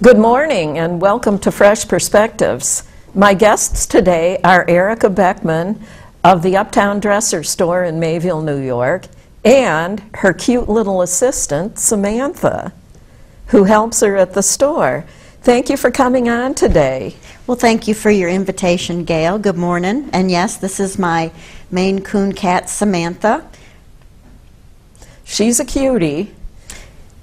Good morning and welcome to Fresh Perspectives. My guests today are Erika Beckman of the Uptown Dresser Store in Mayville, New York, and her cute little assistant, Samantha, who helps her at the store. Thank you for coming on today. Well, thank you for your invitation, Gail. Good morning. And yes, this is my Maine Coon cat, Samantha. She's a cutie.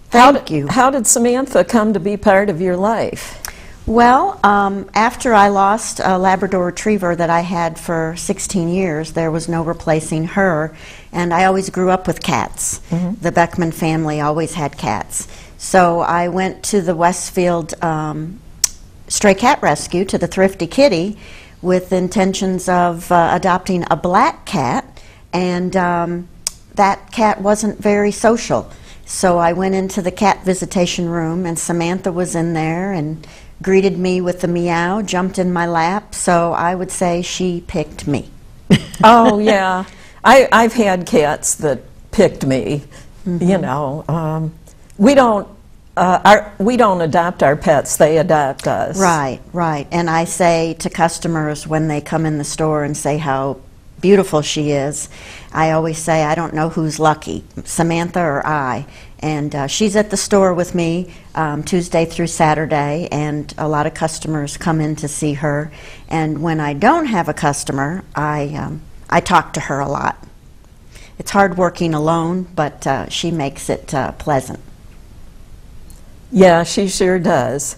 Thank you. How did Samantha come to be part of your life? Well, after I lost a Labrador Retriever that I had for 16 years, there was no replacing her, and I always grew up with cats. The Beckman family always had cats. So I went to the Westfield Stray Cat Rescue, to the Thrifty Kitty, with intentions of adopting a black cat, and that cat wasn't very social. So I went into the cat visitation room, and Samantha was in there and greeted me with a meow, jumped in my lap, so I would say she picked me. Oh, yeah. I've had cats that picked me. You know, we don't adopt our pets, they adopt us. Right, right. And I say to customers when they come in the store and say how beautiful she is, I always say, I don't know who's lucky, Samantha or I. And she's at the store with me Tuesday through Saturday, and a lot of customers come in to see her. And when I don't have a customer, I talk to her a lot. It's hard working alone, but she makes it pleasant. Yeah, she sure does.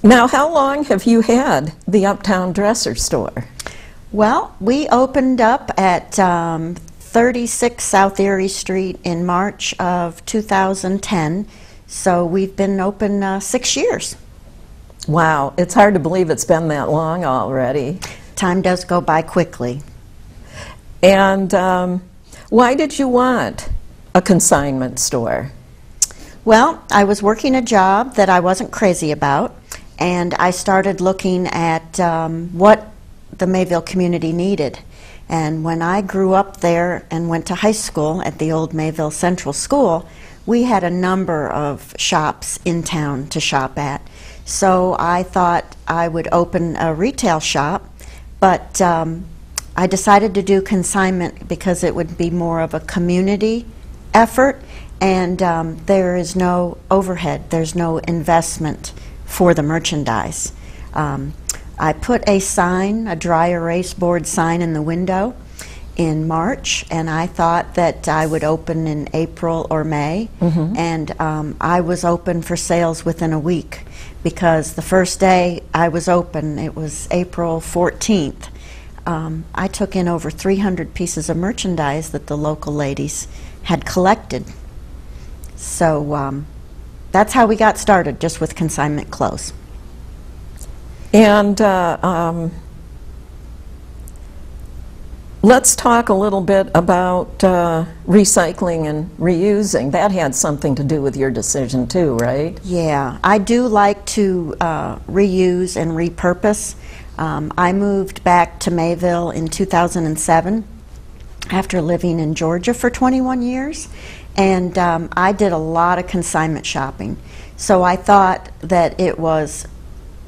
Now, how long have you had the Uptown Dresser Store? Well, we opened up at 36 South Erie Street in March of 2010, so we've been open 6 years. Wow, it's hard to believe it's been that long already. Time does go by quickly. And why did you want a consignment store? Well, I was working a job that I wasn't crazy about, and I started looking at what the Mayville community needed. And when I grew up there and went to high school at the old Mayville Central School, we had a number of shops in town to shop at. So I thought I would open a retail shop, but I decided to do consignment because it would be more of a community effort, and there is no overhead, there's no investment for the merchandise. I put a sign, a dry erase board sign in the window in March, and I thought that I would open in April or May, and I was open for sales within a week, because the first day I was open, it was April 14th, I took in over 300 pieces of merchandise that the local ladies had collected. So that's how we got started, just with consignment clothes. And let's talk a little bit about recycling and reusing. That had something to do with your decision too, right? Yeah, I do like to reuse and repurpose. I moved back to Mayville in 2007 after living in Georgia for 21 years, and I did a lot of consignment shopping. So I thought that it was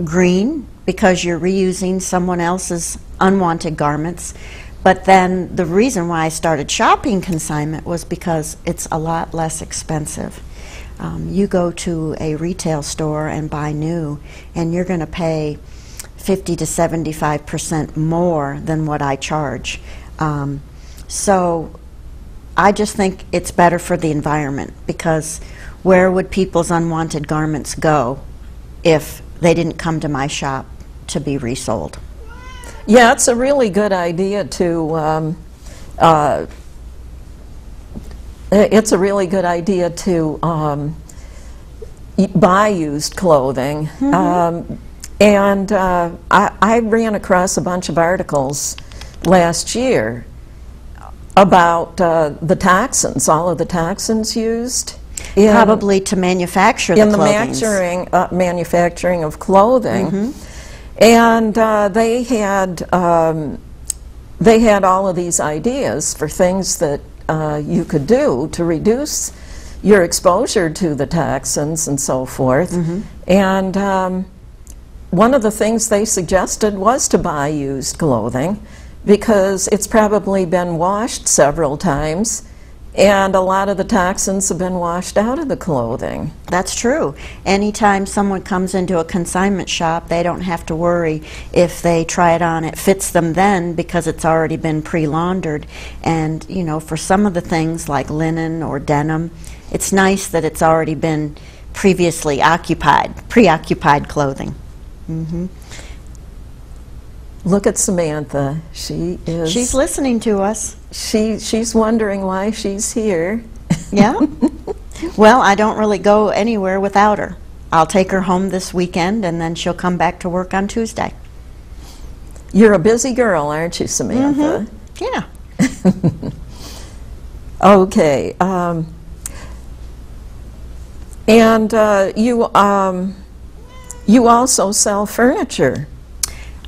green, because you're reusing someone else's unwanted garments. But then the reason why I started shopping consignment was because it's a lot less expensive. You go to a retail store and buy new, and you're going to pay 50 to 75% more than what I charge. So I just think it's better for the environment, because where would people's unwanted garments go if they didn't come to my shop to be resold? Yeah, it's a really good idea to buy used clothing. And I ran across a bunch of articles last year about the toxins, all of the toxins used. Probably to manufacture the clothing. In the manufacturing of clothing. And they had all of these ideas for things that you could do to reduce your exposure to the toxins and so forth. And one of the things they suggested was to buy used clothing because it's probably been washed several times and a lot of the toxins have been washed out of the clothing. That's true. Anytime someone comes into a consignment shop, they don't have to worry if they try it on, it fits them then because it's already been pre-laundered. And, you know, for some of the things like linen or denim, it's nice that it's already been previously preoccupied clothing. Look at Samantha. She's listening to us. She's wondering why she's here. Yeah. Well, I don't really go anywhere without her. I'll take her home this weekend and then she'll come back to work on Tuesday. You're a busy girl, aren't you, Samantha? Yeah. Okay. And you also sell furniture.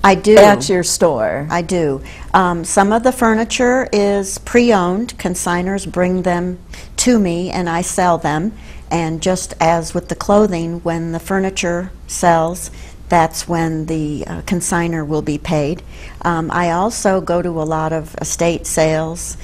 I do. At your store. I do. Some of the furniture is pre-owned. Consigners bring them to me and I sell them. And just as with the clothing, when the furniture sells, that's when the consigner will be paid. I also go to a lot of estate sales,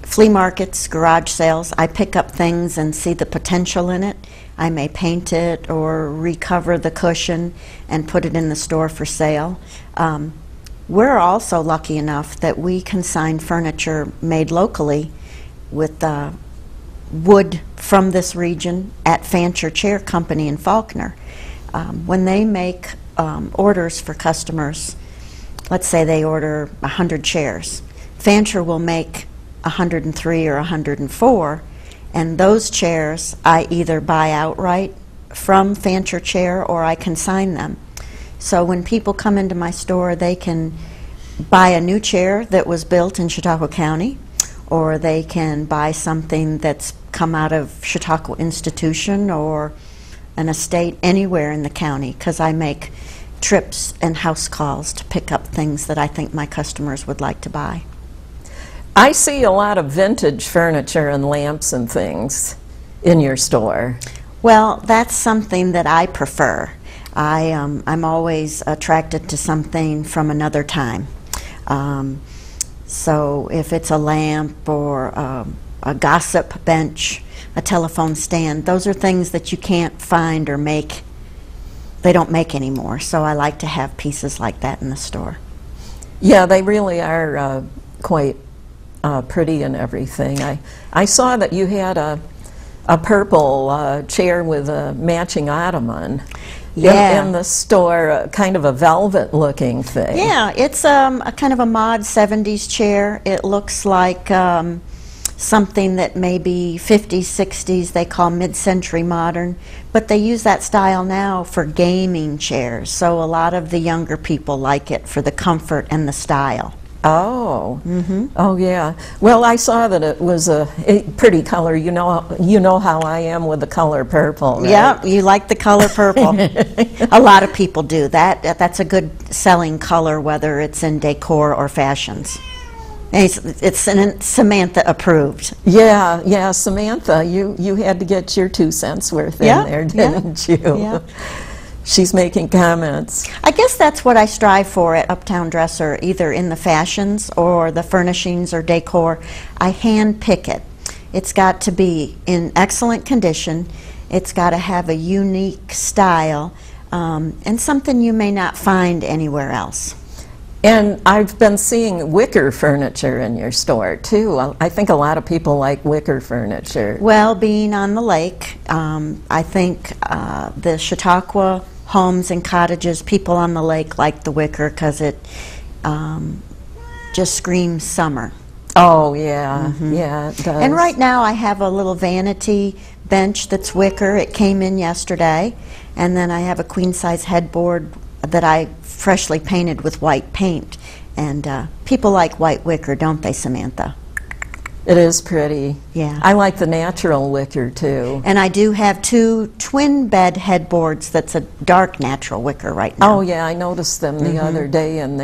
flea markets, garage sales. I pick up things and see the potential in it. I may paint it or recover the cushion and put it in the store for sale. We're also lucky enough that we consign furniture made locally with wood from this region at Fancher Chair Company in Faulkner. When they make orders for customers, let's say they order 100 chairs, Fancher will make 103 or 104, and those chairs I either buy outright from Fancher Chair or I consign them. So when people come into my store, they can buy a new chair that was built in Chautauqua County, or they can buy something that's come out of Chautauqua Institution or an estate anywhere in the county, because I make trips and house calls to pick up things that I think my customers would like to buy. I see a lot of vintage furniture and lamps and things in your store. Well, that's something that I prefer. I'm always attracted to something from another time. So if it's a lamp or a gossip bench, a telephone stand, those are things that you can't find or make. They don't make anymore, so I like to have pieces like that in the store. Yeah, they really are quite pretty and everything. I saw that you had a purple chair with a matching ottoman in the store, kind of a velvet looking thing. Yeah, it's a kind of a mod 70s chair. It looks like something that maybe 50s, 60s they call mid-century modern, but they use that style now for gaming chairs, so a lot of the younger people like it for the comfort and the style. Oh, oh yeah. Well, I saw that it was a pretty color. You know how I am with the color purple, right? Yeah, you like the color purple. A lot of people do. That's a good selling color, whether it's in decor or fashions. It's Samantha approved. Yeah, yeah, Samantha, you had to get your 2 cents worth in there, didn't you? Yeah. She's making comments. I guess that's what I strive for at Uptown Dresser, either in the fashions or the furnishings or decor. I hand pick it. It's got to be in excellent condition. It's got to have a unique style and something you may not find anywhere else. And I've been seeing wicker furniture in your store too. I think a lot of people like wicker furniture. Well, being on the lake, I think the Chautauqua homes and cottages, people on the lake like the wicker because it just screams summer. Oh yeah, yeah, it does. And right now I have a little vanity bench that's wicker. It came in yesterday. And then I have a queen-size headboard that I freshly painted with white paint. And people like white wicker, don't they, Samantha? It is pretty. Yeah. I like the natural wicker too. And I do have 2 twin bed headboards that's a dark natural wicker right now. Oh yeah, I noticed them the other day, and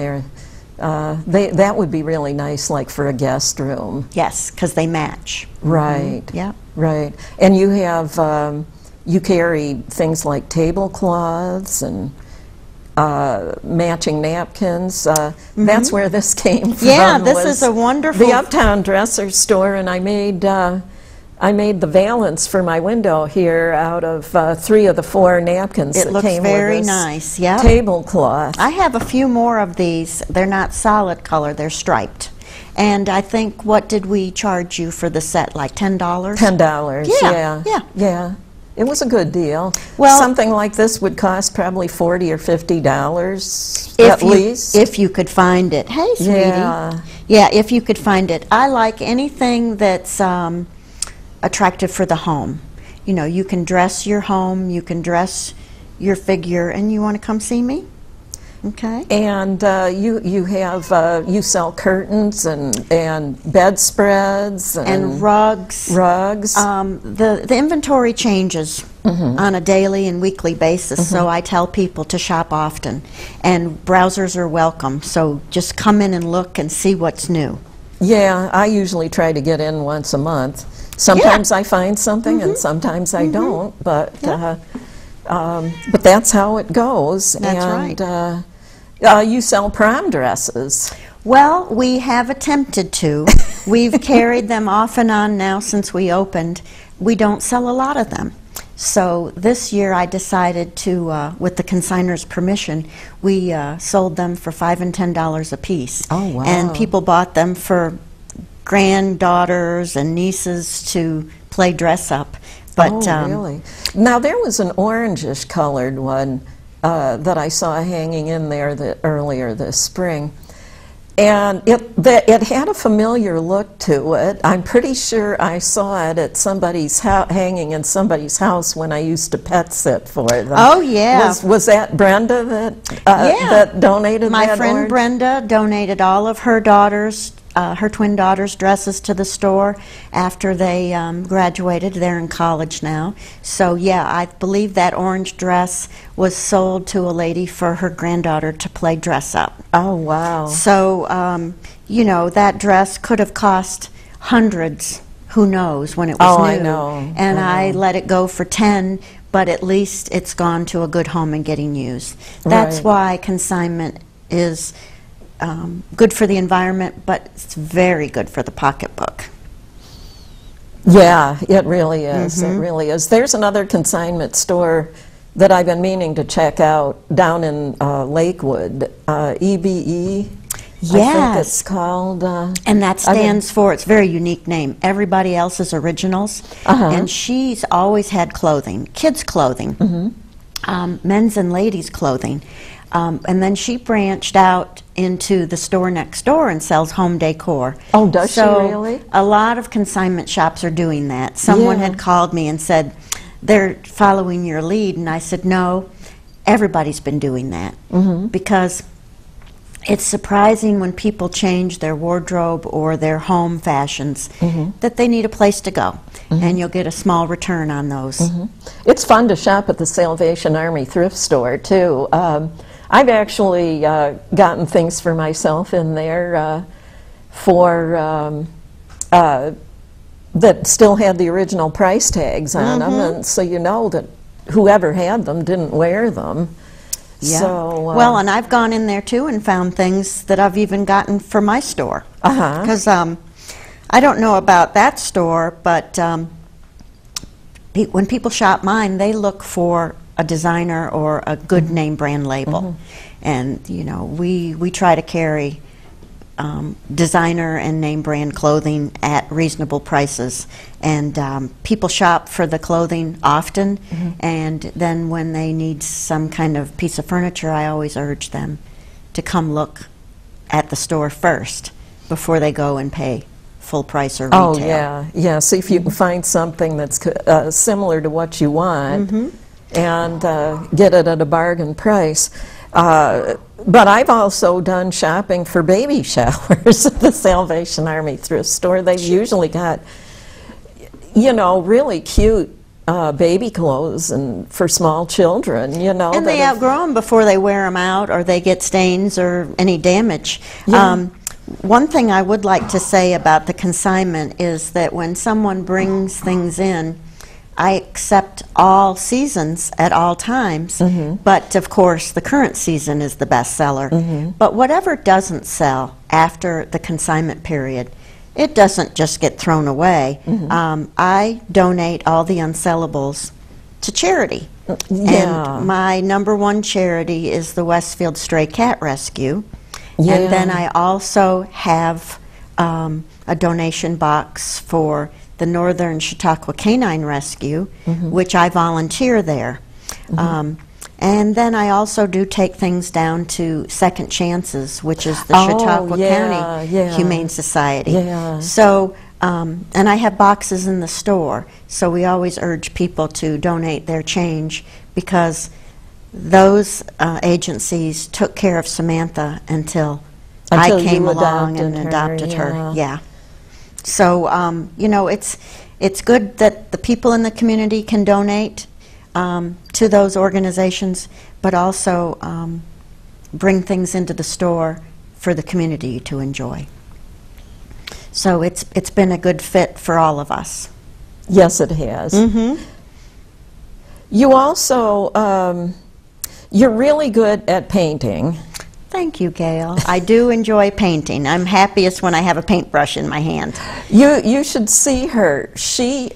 That would be really nice, like for a guest room. Yes, because they match. Right. Yeah. Right. And you have, you carry things like tablecloths and matching napkins. That's where this came from. Yeah, this is a wonderful... The Uptown Dresser Store, and I made the valance for my window here out of 3 of the 4 napkins It that looks came very with this nice, yeah. tablecloth. I have a few more of these. They're not solid color, they're striped. And I think, what did we charge you for the set, like $10? $10, Yeah, yeah. Yeah. It was a good deal. Well, something like this would cost probably $40 or $50 at least. If you could find it. Hey, sweetie. Yeah. Yeah, if you could find it. I like anything that's attractive for the home. You know, you can dress your home, you can dress your figure, and you want to come see me? Okay. And you sell curtains and bedspreads and rugs. Rugs. The inventory changes on a daily and weekly basis, so I tell people to shop often. And browsers are welcome, so just come in and look and see what's new. Yeah, I usually try to get in once a month. Sometimes I find something and sometimes I don't, but that's how it goes. That's right. You sell prom dresses. Well, we have attempted to. We've carried them off and on now since we opened. We don't sell a lot of them. So this year I decided to, with the consignor's permission, we sold them for $5 and $10 a piece. Oh, wow. And people bought them for granddaughters and nieces to play dress up. But, really? Now there was an orangish colored one that I saw hanging in there earlier this spring, and it had a familiar look to it. I'm pretty sure I saw it at somebody's hanging in somebody's house when I used to pet sit for them. Oh yeah. Was that Brenda that donated My that friend orange? Brenda donated all of her daughters, her twin daughters' dresses to the store after they graduated. They're in college now. So yeah, I believe that orange dress was sold to a lady for her granddaughter to play dress up. Oh, wow. So, you know, that dress could have cost hundreds, who knows, when it was new. I know. And I let it go for 10, but at least it's gone to a good home and getting used. That's why consignment is good for the environment, but it's very good for the pocketbook. Yeah, it really is. It really is. There's another consignment store that I've been meaning to check out down in Lakewood, EBE. Yes. I think it's called. And that stands for, it's a very unique name, Everybody Else's Originals. And she's always had clothing, kids' clothing, men's and ladies' clothing. And then she branched out into the store next door and sells home decor. Oh, does she really? A lot of consignment shops are doing that. Someone had called me and said, they're following your lead, and I said, no, everybody's been doing that. Because it's surprising when people change their wardrobe or their home fashions that they need a place to go, and you'll get a small return on those. It's fun to shop at the Salvation Army thrift store, too. I've actually gotten things for myself in there that still had the original price tags on them, and so you know that whoever had them didn't wear them. Yeah. So, well, and I've gone in there too and found things that I've even gotten for my store. Because I don't know about that store, but when people shop mine, they look for a designer or a good name brand label. And, you know, we try to carry designer and name brand clothing at reasonable prices. And people shop for the clothing often, and then when they need some kind of piece of furniture, I always urge them to come look at the store first before they go and pay full price or retail. Oh, yeah. See if you can find something that's similar to what you want and get it at a bargain price. But I've also done shopping for baby showers at the Salvation Army thrift store. They've usually got, you know, really cute baby clothes and for small children, you know. And they outgrow them before they wear them out or they get stains or any damage. Yeah. One thing I would like to say about the consignment is that when someone brings things in, I accept all seasons at all times, but of course the current season is the best seller. But whatever doesn't sell after the consignment period, it doesn't just get thrown away. I donate all the unsellables to charity. Yeah. And my #1 charity is the Westfield Stray Cat Rescue. Yeah. And then I also have a donation box for the Northern Chautauqua Canine Rescue, which I volunteer there. And then I also do take things down to Second Chances, which is the Chautauqua County Humane Society. So, and I have boxes in the store, so we always urge people to donate their change because those agencies took care of Samantha until I came along and adopted her. Yeah. So, you know, it's good that the people in the community can donate to those organizations, but also bring things into the store for the community to enjoy. So it's been a good fit for all of us. Yes, it has. You also, you're really good at painting. Thank you, Gail. I do enjoy painting. I'm happiest when I have a paintbrush in my hand. You should see her. She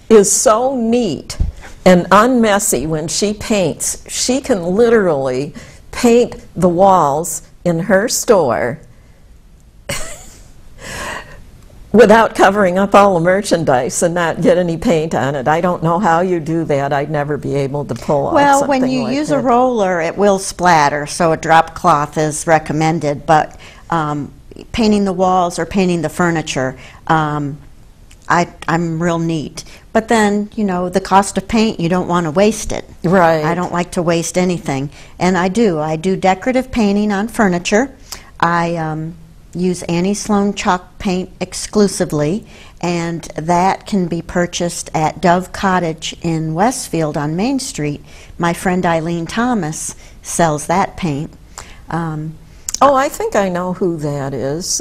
is so neat and unmessy when she paints. She can literally paint the walls in her store without covering up all the merchandise and not get any paint on it. I don't know how you do that. I'd never be able to pull off Well, something when you like use that. a roller, it will splatter, so a drop cloth is recommended. But painting the walls or painting the furniture, I'm real neat. But then, you know, the cost of paint, you don't want to waste it. Right. I don't like to waste anything. And I do decorative painting on furniture. I use Annie Sloan chalk paint exclusively, and that can be purchased at Dove Cottage in Westfield on Main Street. My friend Eileen Thomas sells that paint. Oh, I think I know who that is.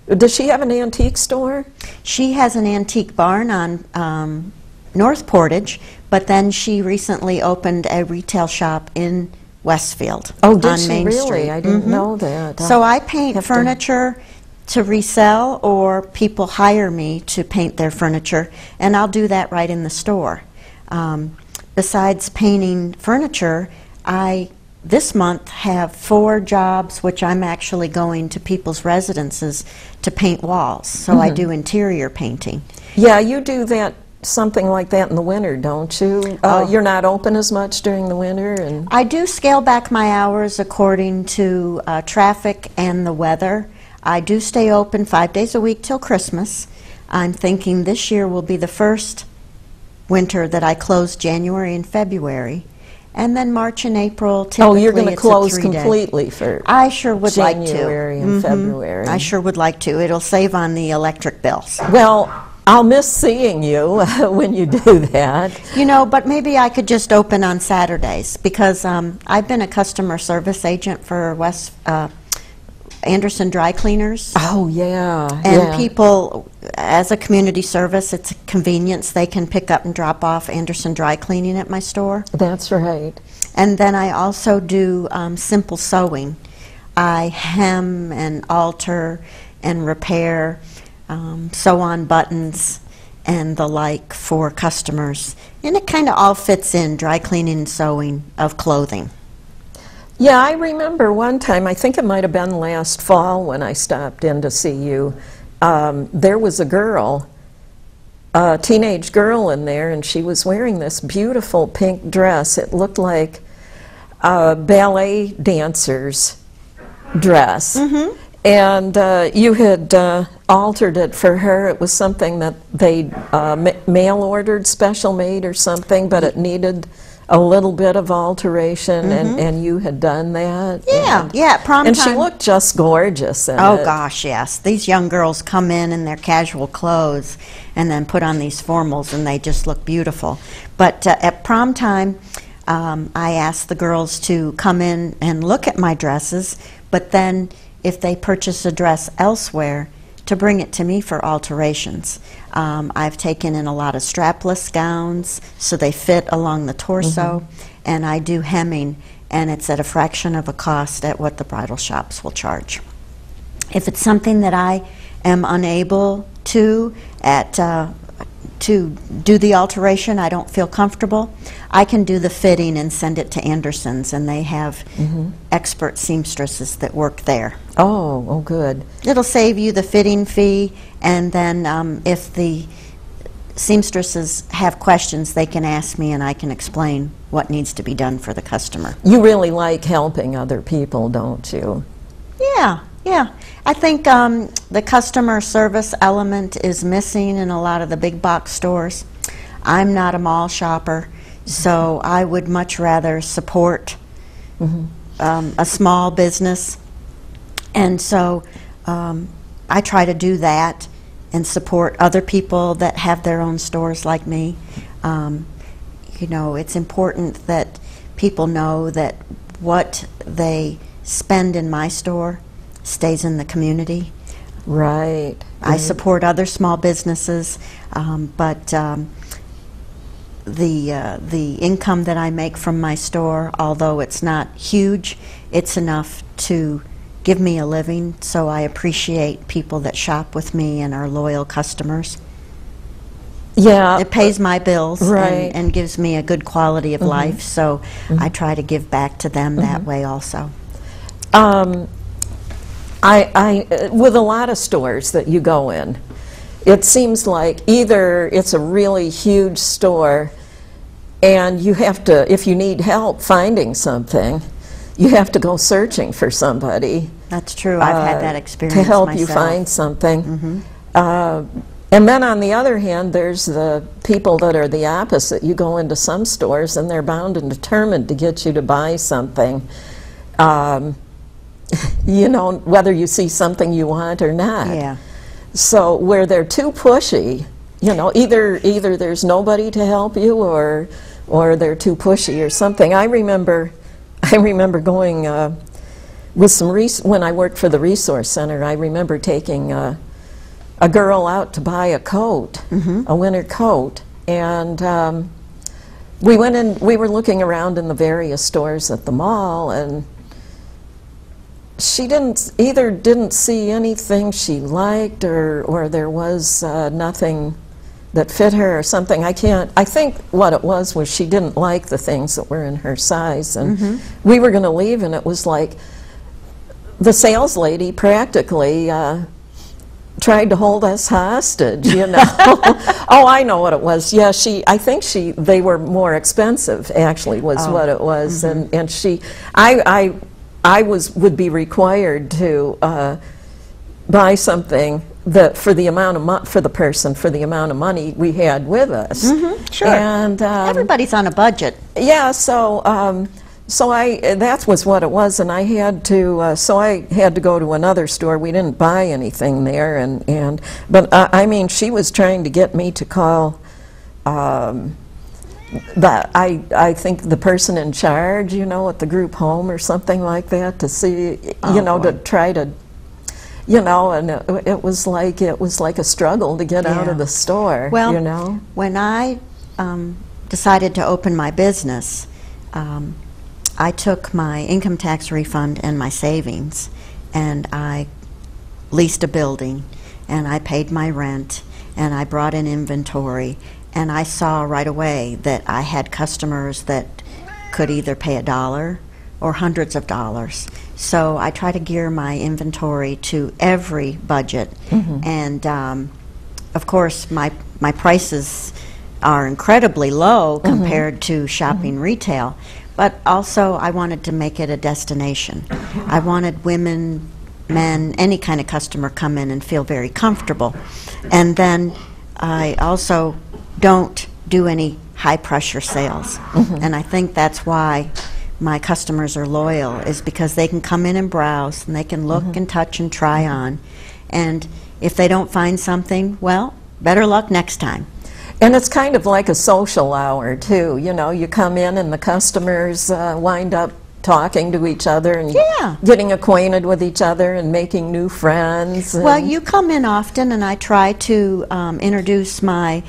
Does she have an antique store? She has an antique barn on North Portage, but then she recently opened a retail shop in Westfield. Oh, did on she Main really? Street. I didn't know that. So I paint have to- furniture to resell, or people hire me to paint their furniture, and I'll do that right in the store. Besides painting furniture, I this month have 4 jobs which I'm actually going to people's residences to paint walls. So I do interior painting. Yeah, you do that, something like that in the winter, don't you? You're not open as much during the winter? And I do scale back my hours according to traffic and the weather. I do stay open 5 days a week till Christmas. I'm thinking this year will be the first winter that I close January and February. And then March and April, typically oh, you're going to it's a close 3-day. completely for I sure would like to. January and February. I sure would like to. It'll save on the electric bills. Well, I'll miss seeing you when you do that. You know, but maybe I could just open on Saturdays because I've been a customer service agent for Anderson Dry Cleaners. Oh, yeah. And people, as a community service, it's a convenience. They can pick up and drop off Anderson Dry Cleaning at my store. That's right. And then I also do simple sewing. I hem and alter and repair, sew on buttons and the like for customers. And it kind of all fits in, dry cleaning and sewing of clothing. Yeah, I remember one time, I think it might have been last fall when I stopped in to see you, there was a girl, a teenage girl in there, and she was wearing this beautiful pink dress. It looked like a ballet dancer's dress. And you had altered it for her. It was something that they mail ordered, special made or something, but it needed a little bit of alteration, and you had done that. Yeah, yeah, at prom and time. she looked just gorgeous in Oh it. gosh, yes. These young girls come in their casual clothes and then put on these formals, and they just look beautiful. But at prom time, I asked the girls to come in and look at my dresses, but then if they purchase a dress elsewhere, to bring it to me for alterations. I've taken in a lot of strapless gowns so they fit along the torso, and I do hemming, and it's at a fraction of a cost at what the bridal shops will charge. If it's something that I am unable to do the alteration, I don't feel comfortable, I can do the fitting and send it to Anderson's, and they have expert seamstresses that work there. Oh, good. It'll save you the fitting fee, and then if the seamstresses have questions, they can ask me and I can explain what needs to be done for the customer. You really like helping other people, don't you? Yeah, yeah. I think the customer service element is missing in a lot of the big box stores. I'm not a mall shopper, so I would much rather support a small business. And so I try to do that and support other people that have their own stores like me. You know, it's important that people know that what they spend in my store stays in the community. Right. I support other small businesses, but the income that I make from my store, although it's not huge, it's enough to give me a living, so I appreciate people that shop with me and are loyal customers. Yeah. It pays my bills Right. and gives me a good quality of life, so I try to give back to them that way also. With a lot of stores that you go in, it seems like either it's a really huge store and you have to, if you need help finding something, you have to go searching for somebody. That's true. I've had that experience to help myself. you find something. And then on the other hand, there's the people that are the opposite. You go into some stores and they're bound and determined to get you to buy something. You know, whether you see something you want or not. Yeah. So where they're too pushy, you know, either there's nobody to help you or they're too pushy or something. I remember going with some when I worked for the Resource Center. I remember taking a girl out to buy a coat, a winter coat, and we went in. We were looking around in the various stores at the mall, and she didn't see anything she liked, or there was nothing that fit her or something. I think what it was she didn't like the things that were in her size, and we were going to leave, and it was like the sales lady practically tried to hold us hostage, you know. Oh, I know what it was. Yeah, I think they were more expensive, actually, was what it was, and I would be required to buy something that for the amount of for the amount of money we had with us. Sure. And everybody's on a budget. yeah, so that was what it was, and I had to go to another store. We didn't buy anything there, but I mean, she was trying to get me to call. I think the person in charge, you know, at the group home or something like that, to see, you know, to try to, you know, and it was like a struggle to get out of the store. Well, you know, when I decided to open my business, I took my income tax refund and my savings, and I leased a building, and I paid my rent, and I brought in inventory. And I saw right away that I had customers that could either pay $1 or hundreds of dollars. So I try to gear my inventory to every budget. And of course, my prices are incredibly low compared to shopping retail. But also, I wanted to make it a destination. I wanted women, men, any kind of customer come in and feel very comfortable. And then I also don't do any high-pressure sales. And I think that's why my customers are loyal, is because they can come in and browse, and they can look and touch and try on. And if they don't find something, well, better luck next time. And it's kind of like a social hour, too. You know, you come in and the customers wind up talking to each other and getting acquainted with each other and making new friends. Well, you come in often, and I try to introduce my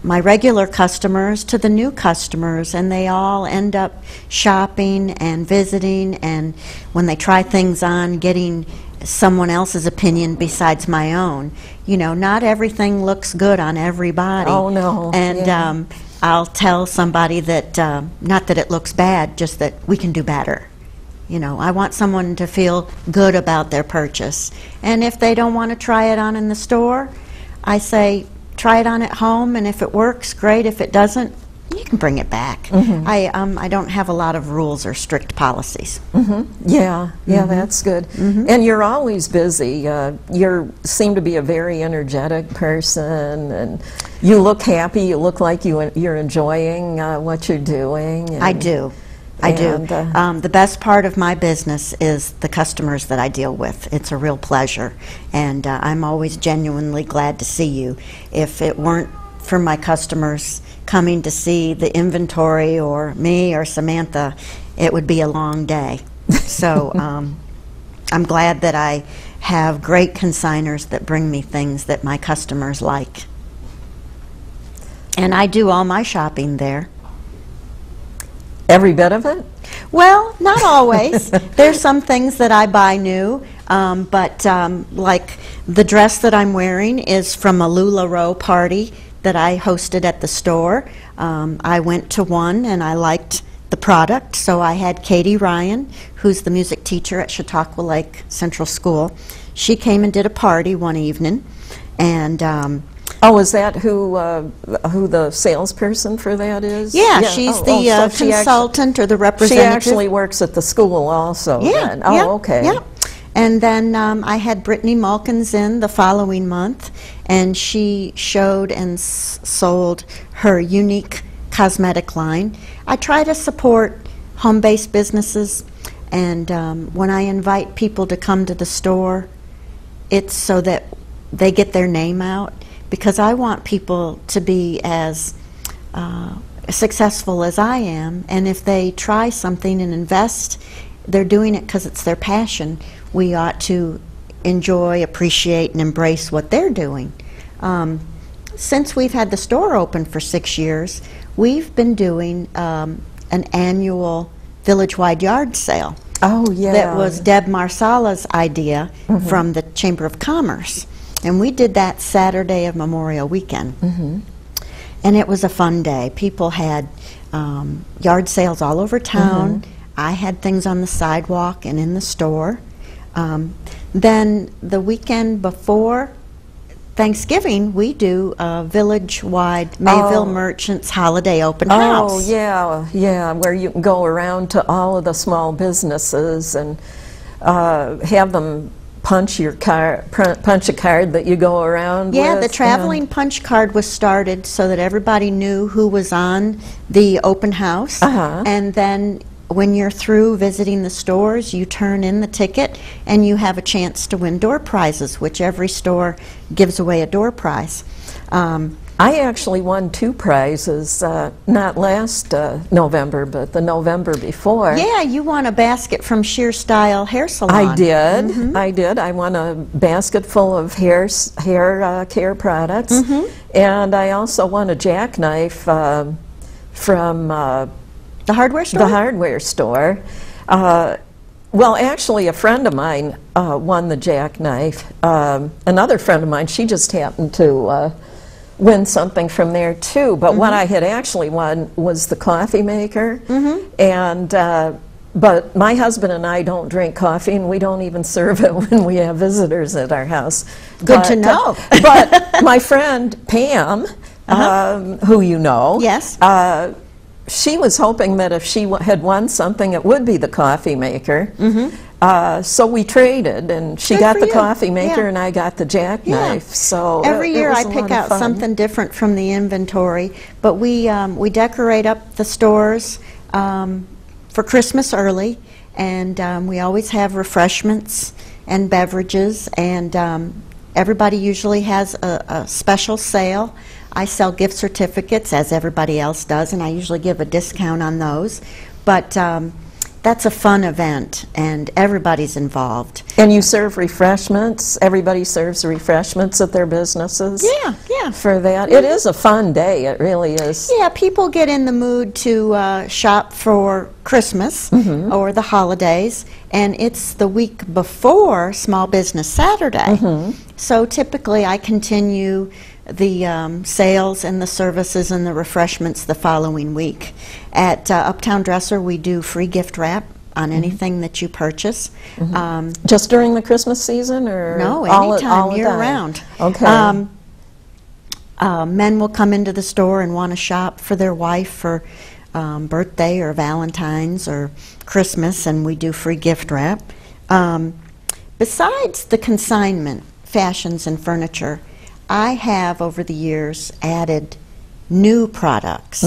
my regular customers to the new customers, and they all end up shopping and visiting, and when they try things on, getting someone else's opinion besides my own. You know, not everything looks good on everybody. Oh, no. And I'll tell somebody that, not that it looks bad, just that we can do better. You know, I want someone to feel good about their purchase. And if they don't want to try it on in the store, I say, try it on at home, and if it works, great. If it doesn't, you can bring it back. I don't have a lot of rules or strict policies. Yeah, that's good. And you're always busy. You seem to be a very energetic person, and you look happy. You look like you're enjoying what you're doing. I do. I do. The best part of my business is the customers that I deal with. It's a real pleasure, and I'm always genuinely glad to see you. If it weren't for my customers coming to see the inventory or me or Samantha, it would be a long day. So I'm glad that I have great consigners that bring me things that my customers like. And I do all my shopping there. Every bit of it? Well, not always. There's some things that I buy new, but like the dress that I'm wearing is from a LuLaRoe party that I hosted at the store. I went to one and I liked the product, so I had Katie Ryan, who's the music teacher at Chautauqua Lake Central School. She came and did a party one evening, and oh, is that who the salesperson for that is? Yeah, she's the consultant or the representative. She actually works at the school also. Yeah. Then. Oh, okay. Yeah. And then I had Brittany Malkins in the following month, and she showed and sold her unique cosmetic line. I try to support home-based businesses, and when I invite people to come to the store, it's so that they get their name out, because I want people to be as successful as I am, and if they try something and invest, they're doing it because it's their passion. We ought to enjoy, appreciate, and embrace what they're doing. Since we've had the store open for 6 years, we've been doing an annual village-wide yard sale. Oh, yeah. That was Deb Marsala's idea from the Chamber of Commerce. And we did that Saturday of Memorial Weekend. And it was a fun day. People had yard sales all over town. I had things on the sidewalk and in the store. Then the weekend before Thanksgiving, we do a village-wide Mayville Merchants Holiday Open House. Oh, yeah, where you can go around to all of the small businesses and have them punch a card that you go around with. Yeah, the traveling punch card was started so that everybody knew who was on the open house. And then when you're through visiting the stores, you turn in the ticket and you have a chance to win door prizes, which every store gives away a door prize. I actually won 2 prizes, not last November, but the November before. Yeah, you won a basket from Sheer Style Hair Salon. I did. I did. I won a basket full of hair care products, and I also won a jackknife from the hardware store. The hardware store. Well, actually, a friend of mine won the jackknife. Another friend of mine, she just happened to win something from there too, but what I had actually won was the coffee maker, and but my husband and I don't drink coffee, and we don't even serve it when we have visitors at our house. Good to know. But my friend Pam, who you know, yes, she was hoping that if she had won something, it would be the coffee maker. So we traded, and she Good got for the you. coffee maker, Yeah. and I got the jackknife. So every it year was I a lot pick of out fun. something different from the inventory, but we decorate up the stores for Christmas early, and we always have refreshments and beverages, and everybody usually has a special sale. I sell gift certificates, as everybody else does, and I usually give a discount on those. But that's a fun event, and everybody's involved. And you serve refreshments? Everybody serves refreshments at their businesses? Yeah, yeah. For that? It is a fun day, it really is. Yeah, people get in the mood to shop for Christmas or the holidays, and it's the week before Small Business Saturday. So typically I continue the sales and the services and the refreshments the following week. At Uptown Dresser, we do free gift wrap on anything that you purchase. Just during the Christmas season, or No, all anytime, the year time? round. Okay. Men will come into the store and want to shop for their wife for birthday or Valentine's or Christmas, and we do free gift wrap. Besides the consignment, fashions and furniture, I have over the years added new products.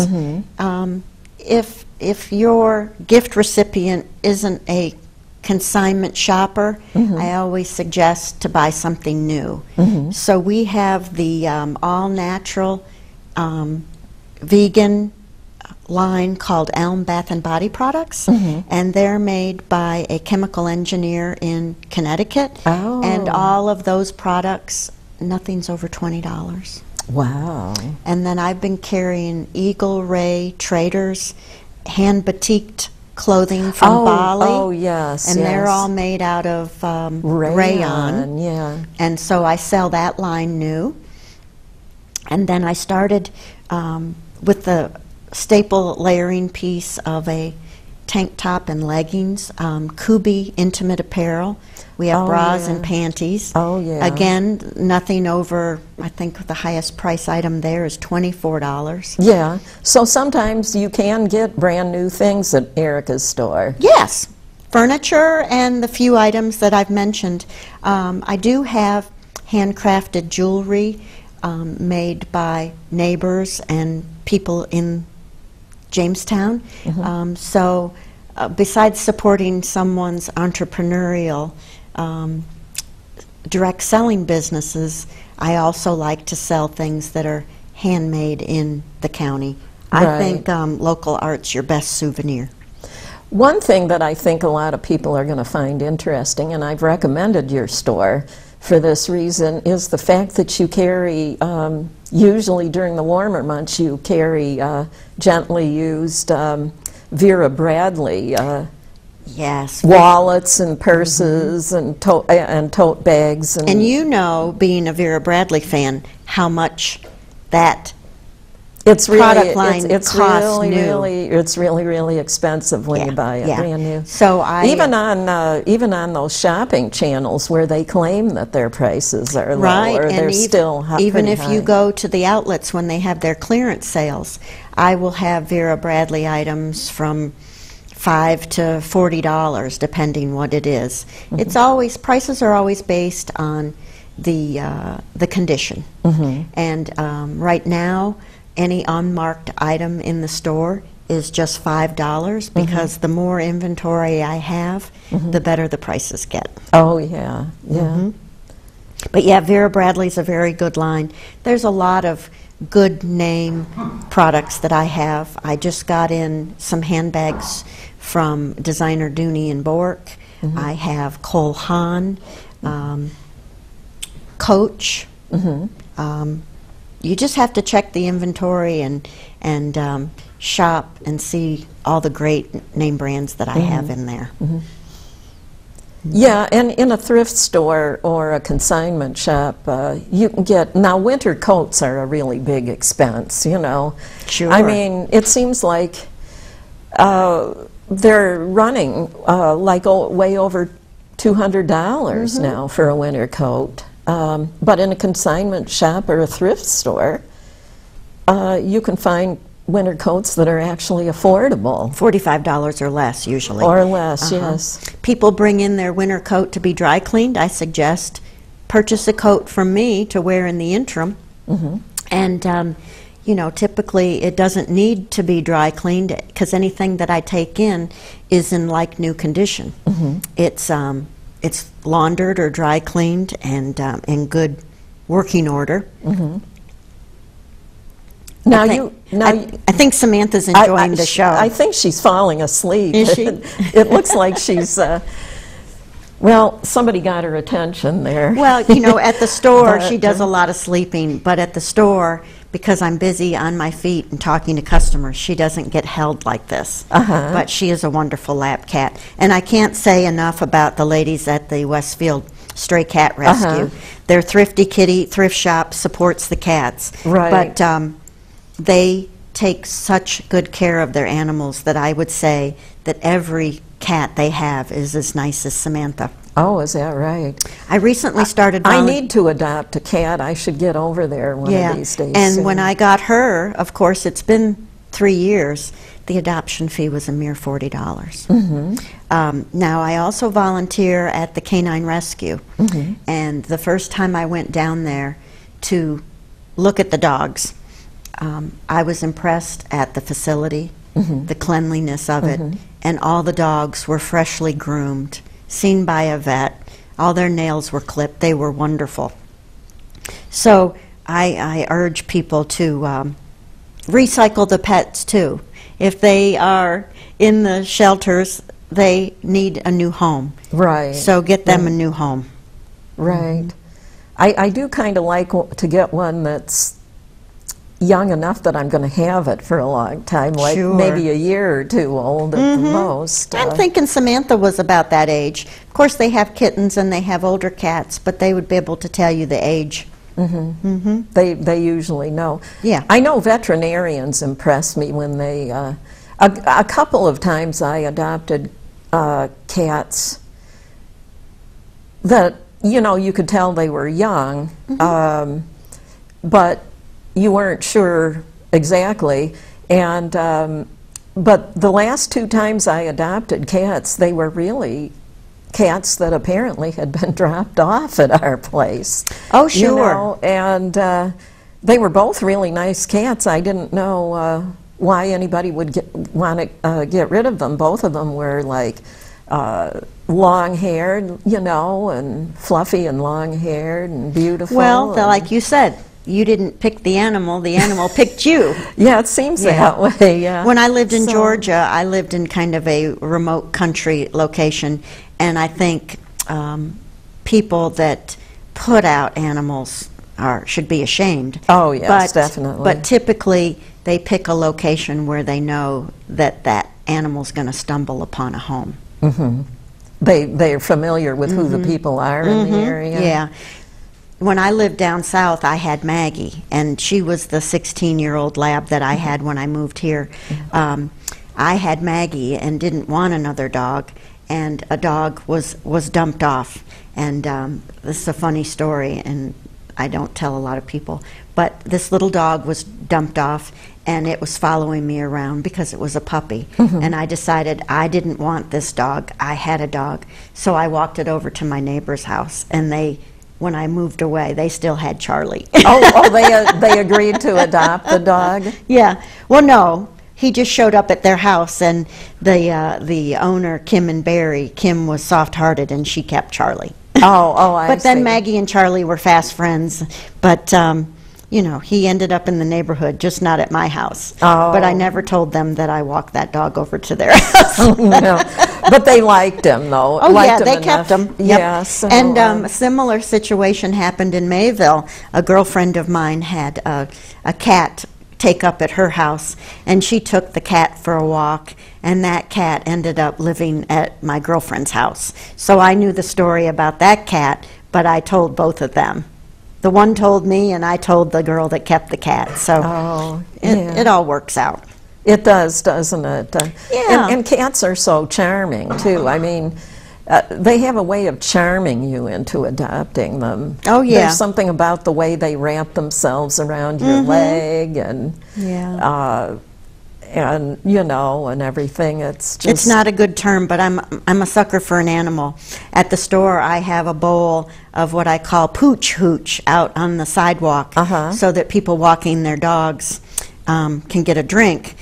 If your gift recipient isn't a consignment shopper, I always suggest to buy something new. So we have the all-natural vegan line called Elm Bath and Body Products, and they're made by a chemical engineer in Connecticut. And all of those products, nothing's over $20. Wow. And then I've been carrying Eagle Ray Traders hand batiqued clothing from Bali. Oh, yes. And they're all made out of rayon. Yeah. And so I sell that line new. And then I started with the staple layering piece of a tank top and leggings, Kubi Intimate Apparel. We have bras and panties. Oh, yeah. Again, nothing over, I think the highest price item there is $24. Yeah. So sometimes you can get brand new things at Erika's store. Yes. Furniture and the few items that I've mentioned. I do have handcrafted jewelry made by neighbors and people in Jamestown. So besides supporting someone's entrepreneurial direct selling businesses, I also like to sell things that are handmade in the county. I think local art's your best souvenir. One thing that I think a lot of people are going to find interesting, and I've recommended your store for this reason, is the fact that you carry, usually during the warmer months, you carry gently used Vera Bradley Yes. wallets and purses and tote bags. And you know, being a Vera Bradley fan, how much that product line it's costs new. it's really expensive when you buy it brand new. So even on those shopping channels where they claim that their prices are low, or they're still even pretty if you high. go to the outlets when they have their clearance sales, I will have Vera Bradley items from $5 to $40, depending what it is. It's always, prices are always based on the condition. And right now, any unmarked item in the store is just $5 because the more inventory I have, the better the prices get. Oh yeah, yeah. But yeah, Vera Bradley's a very good line. There's a lot of good name products that I have. I just got in some handbags from designer Dooney and Bork. I have Cole Haan, Coach. You just have to check the inventory and shop and see all the great name brands that I have in there. Yeah, and in a thrift store or a consignment shop, you can get, now winter coats are a really big expense, you know. Sure. I mean, it seems like they're running like way over $200 now for a winter coat. But in a consignment shop or a thrift store, you can find winter coats that are actually affordable. $45 or less, usually. Or less, yes. People bring in their winter coat to be dry cleaned. I suggest purchase a coat from me to wear in the interim. And, you know, typically it doesn't need to be dry cleaned because anything that I take in is in like new condition. It's laundered or dry cleaned and in good working order. Now I think Samantha's enjoying the show. I think she's falling asleep. Is she? It looks like she's, well, somebody got her attention there. Well, you know, at the store, she does a lot of sleeping, but at the store, because I'm busy on my feet and talking to customers, she doesn't get held like this. But she is a wonderful lap cat. And I can't say enough about the ladies at the Westfield Stray Cat Rescue. Their Thrifty Kitty thrift shop supports the cats. Right. But they take such good care of their animals that I would say that every cat they have is as nice as Samantha. Oh, is that right? I recently started I need to adopt a cat. I should get over there one of these days. And soon. when I got her, of course, it's been 3 years, the adoption fee was a mere $40. Now, I also volunteer at the Canine Rescue. And the first time I went down there to look at the dogs, I was impressed at the facility, the cleanliness of it, and all the dogs were freshly groomed, seen by a vet. All their nails were clipped. They were wonderful. So I urge people to recycle the pets too. If they are in the shelters, they need a new home. Right. So get them a new home. Right. I do kind of like to get one that's young enough that I'm going to have it for a long time, like maybe a year or two old at the most. I'm thinking Samantha was about that age. Of course, they have kittens and they have older cats, but they would be able to tell you the age. They usually know. Yeah. I know veterinarians impress me when they, a couple of times I adopted cats that, you know, you could tell they were young, but you weren't sure exactly. And but the last 2 times I adopted cats, they were really cats that apparently had been dropped off at our place. Oh, sure. You know, and they were both really nice cats. I didn't know why anybody would want to get rid of them. Both of them were like long-haired, you know, and fluffy and long-haired and beautiful. Well, like you said, you didn't pick the animal picked you. Yeah, it seems that way, yeah. When I lived in Georgia, I lived in kind of a remote country location, and I think people that put out animals should be ashamed. Oh, yes, definitely. But typically, they pick a location where they know that that animal's going to stumble upon a home. They're familiar with who the people are in the area. Yeah. When I lived down south, I had Maggie, and she was the 16-year-old lab that I had when I moved here. I had Maggie and didn't want another dog, and a dog was dumped off. And this is a funny story, and I don't tell a lot of people, but this little dog was dumped off, and it was following me around because it was a puppy. And I decided I didn't want this dog. I had a dog. So I walked it over to my neighbor's house, and when I moved away, they still had Charlie. They agreed to adopt the dog? Yeah. Well, no. He just showed up at their house, and the owner, Kim and Barry, Kim was soft-hearted, and she kept Charlie. I But then see. Maggie and Charlie were fast friends. But, you know, he ended up in the neighborhood, just not at my house. But I never told them that I walked that dog over to their house. No. But they liked him, though. They kept him. Yep. Yeah, so, and a similar situation happened in Mayville. A girlfriend of mine had a cat take up at her house, and she took the cat for a walk, and that cat ended up living at my girlfriend's house. So I knew the story about that cat, but I told both of them. The one told me, and I told the girl that kept the cat. So it all works out. It does, doesn't it? Yeah. And cats are so charming, too. I mean, they have a way of charming you into adopting them. Oh, yeah. There's something about the way they wrap themselves around your leg, and and you know, and everything. It's just, it's not a good term, but I'm a sucker for an animal. At the store, I have a bowl of what I call pooch hooch out on the sidewalk, so that people walking their dogs can get a drink.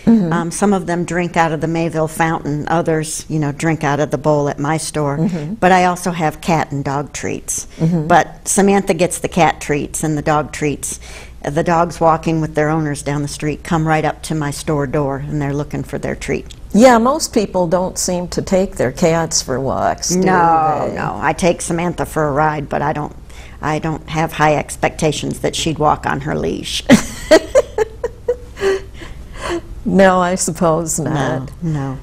Some of them drink out of the Mayville fountain. Others, you know, drink out of the bowl at my store. But I also have cat and dog treats. But Samantha gets the cat treats and the dog treats. The dogs walking with their owners down the street come right up to my store door, and they're looking for their treat. yeah, most people don't seem to take their cats for walks, do No, they? no. I take Samantha for a ride, but I don't have high expectations that she'd walk on her leash. No, I suppose not. No.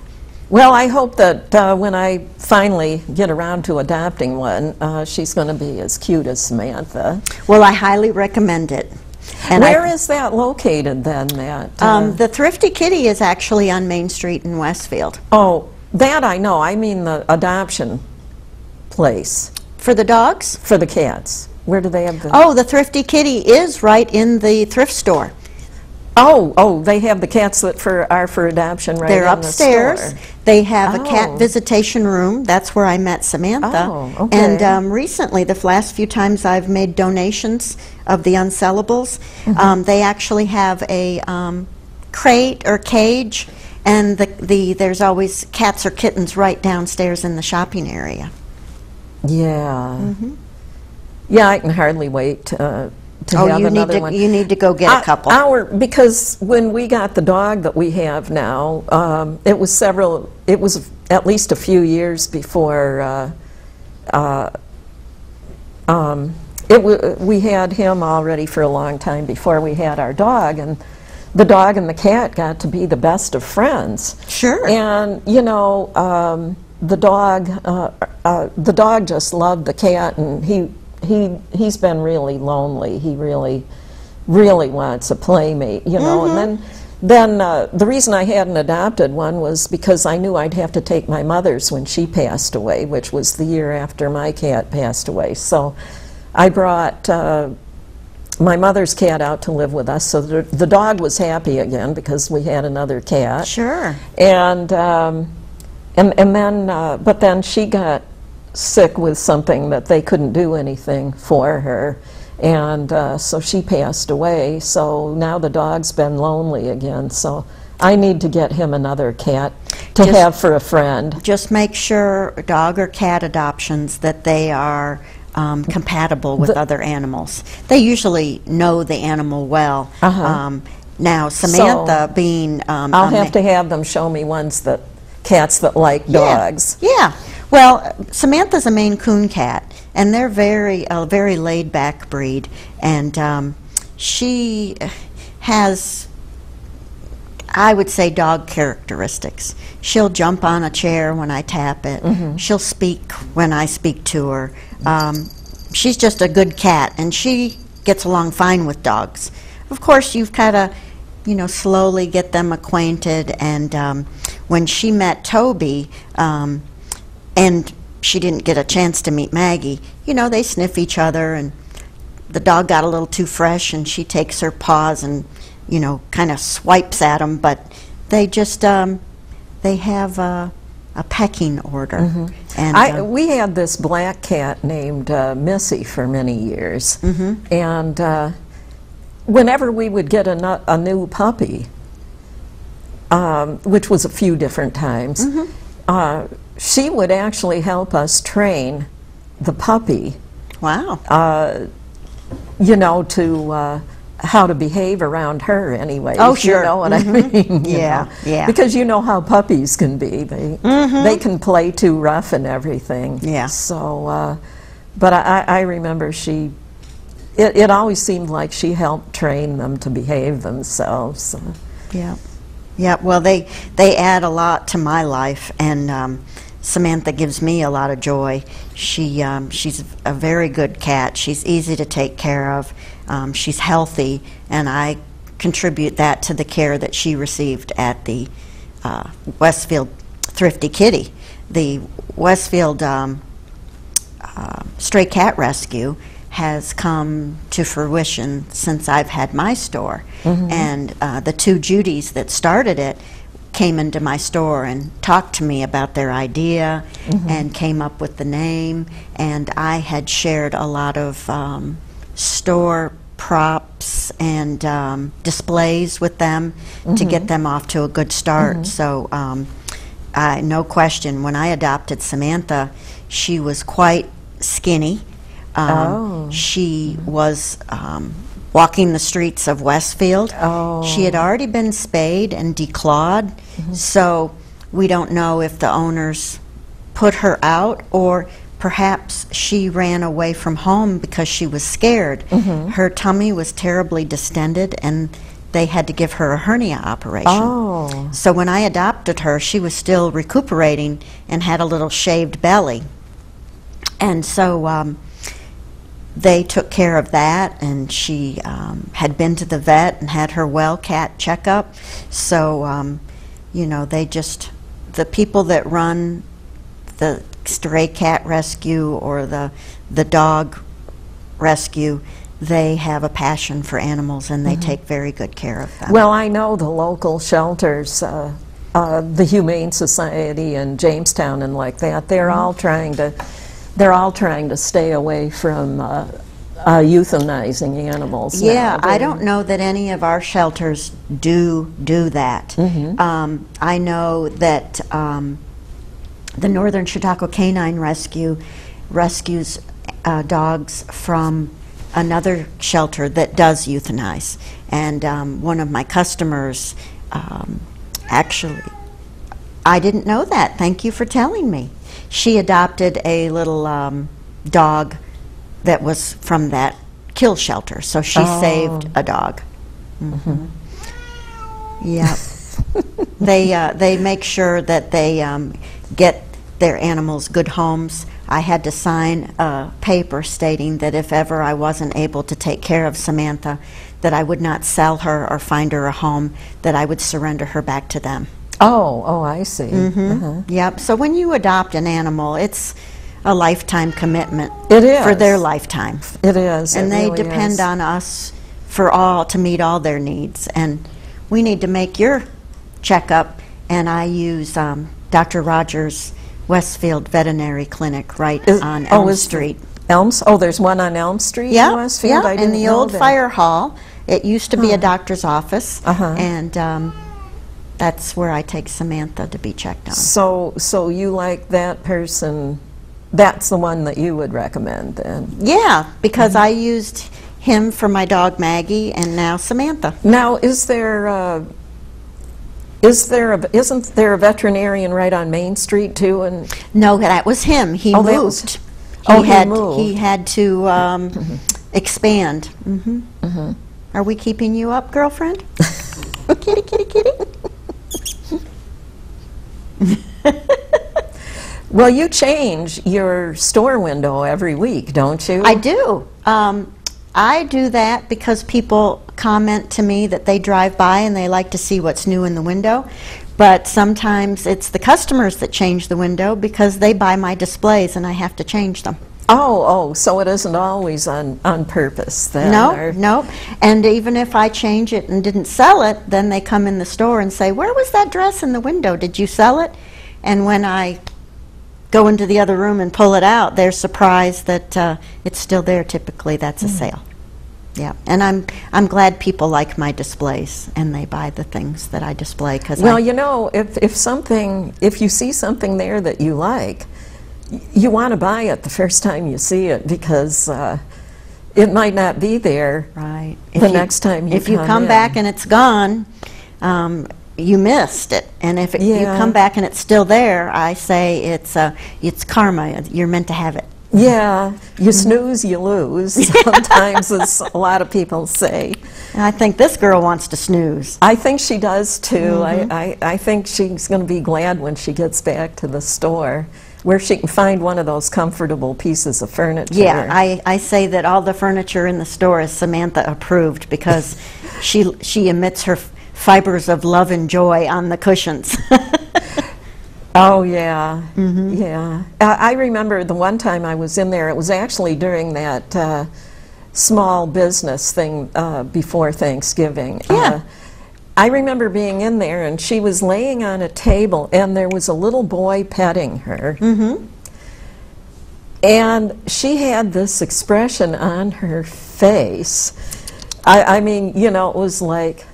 Well, I hope that when I finally get around to adopting one, she's going to be as cute as Samantha. Well, I highly recommend it. And Where is that located then, Matt? the Thrifty Kitty is actually on Main Street in Westfield. Oh, that I know. I mean the adoption place For the dogs? for the cats. Where do they have the... Oh, the Thrifty Kitty is right in the thrift store. Oh, they have the cats that are for adoption right They're in the store. upstairs. They have a Oh. cat visitation room. That's where I met Samantha. Oh, okay. And recently, the last few times I've made donations of the unsellables, they actually have a crate or cage, and there's always cats or kittens right downstairs in the shopping area. Yeah. Yeah, I can hardly wait to Oh, have you need another to one. you need to go get a couple. Because when we got the dog that we have now, it was at least a few years before we had him already for a long time before we had our dog, and the dog and the cat got to be the best of friends. Sure. And you know, the dog just loved the cat, and he's been really lonely. He really wants a playmate, you know. And then the reason I hadn't adopted one was because I knew I'd have to take my mother's when she passed away, which was the year after my cat passed away. So I brought my mother's cat out to live with us, so the dog was happy again because we had another cat. Sure. And then, but then she got sick with something that they couldn't do anything for her, and so she passed away. So now the dog's been lonely again, so I need to get him another cat to have for a friend. Just make sure, dog or cat adoptions, that they are compatible with other animals. They usually know the animal well. Now, Samantha being... I'll have to have them show me cats that like dogs. Yeah. Well, Samantha's a Maine Coon cat, and they're a very laid-back breed, and she has, I would say, dog characteristics. She'll jump on a chair when I tap it. She'll speak when I speak to her. She's just a good cat, and she gets along fine with dogs. Of course, you've got to, you know, slowly get them acquainted, and when she met Toby, and she didn't get a chance to meet Maggie, you know, they sniff each other, and the dog got a little too fresh, and she takes her paws and, you know, kind of swipes at them, but they just, they have a pecking order. And we had this black cat named Missy for many years, and whenever we would get a new puppy, which was a few different times, she would actually help us train the puppy. Wow. You know, to how to behave around her anyway. Oh, sure. You know what I mean? You Yeah, know. yeah. Because you know how puppies can be. They can play too rough and everything. Yeah. So, but I remember it always seemed like she helped train them to behave themselves. Yeah. Yeah, well, they add a lot to my life, and Samantha gives me a lot of joy. She's a very good cat. She's easy to take care of. She's healthy, and I contribute that to the care that she received at the Westfield Thrifty Kitty. The Westfield Stray Cat Rescue has come to fruition since I've had my store. And the two Judys that started it came into my store and talked to me about their idea and came up with the name. And I had shared a lot of store props and displays with them to get them off to a good start. So no question, when I adopted Samantha, she was quite skinny. She was walking the streets of Westfield. She had already been spayed and declawed, so we don't know if the owners put her out or perhaps she ran away from home because she was scared. Her tummy was terribly distended and they had to give her a hernia operation. So when I adopted her, she was still recuperating and had a little shaved belly. And so they took care of that, and she had been to the vet and had her well cat checkup. So, you know, the people that run the stray cat rescue or the dog rescue, they have a passion for animals and they take very good care of them. Well, I know the local shelters, the Humane Society in Jamestown and like that, they're all trying to stay away from euthanizing animals. Yeah, I don't know that any of our shelters do that. I know that the Northern Chautauqua Canine Rescue rescues dogs from another shelter that does euthanize. And one of my customers, actually, I didn't know that. Thank you for telling me. She adopted a little dog that was from that kill shelter, so she saved a dog. Yeah. They make sure that they get their animals good homes. I had to sign a paper stating that if ever I wasn't able to take care of Samantha, that I would not sell her or find her a home, that I would surrender her back to them. Oh, I see. Yep. So when you adopt an animal, it's a lifetime commitment. It is. For their lifetime. It is. And it they really depend is. on us to meet all their needs. And we need to make your checkup, and I use Dr. Rogers' Westfield Veterinary Clinic on Elm Street. Elms? Oh, there's one on Elm Street in Westfield? Yeah, I in didn't the know old that. fire hall. It used to be a doctor's office, and that's where I take Samantha to be checked on. So you like that person, that's the one that you would recommend then? Yeah, because I used him for my dog Maggie, and now Samantha. Now, isn't there a veterinarian right on Main Street too? And no, that was him. He moved. He had to expand. Are we keeping you up, girlfriend? Kitty, kitty, kitty. Well, you change your store window every week, don't you? I do. I do that because people comment to me that they drive by and they like to see what's new in the window. But sometimes it's the customers that change the window because they buy my displays and I have to change them. Oh, so it isn't always on purpose then? No. And even if I change it and didn't sell it, then they come in the store and say, "Where was that dress in the window? Did you sell it?" And when I go into the other room and pull it out, they're surprised that it's still there. Typically, that's a sale. Yeah, and I'm glad people like my displays and they buy the things that I display. Well, you know, if you see something there that you like, you want to buy it the first time you see it because it might not be there next time you come If you come back and it's gone, you missed it. And if you come back and it's still there, I say it's karma. You're meant to have it. Yeah, you snooze, you lose. Sometimes, as a lot of people say. I think this girl wants to snooze. I think she does too. I think she's going to be glad when she gets back to the store, where she can find one of those comfortable pieces of furniture. Yeah, I say that all the furniture in the store is Samantha approved because she emits her fibers of love and joy on the cushions. Oh, yeah. Yeah. I remember the one time I was in there, it was actually during that small business thing before Thanksgiving. Yeah. I remember being in there, and she was laying on a table, and there was a little boy petting her. And she had this expression on her face. I mean, you know, it was like,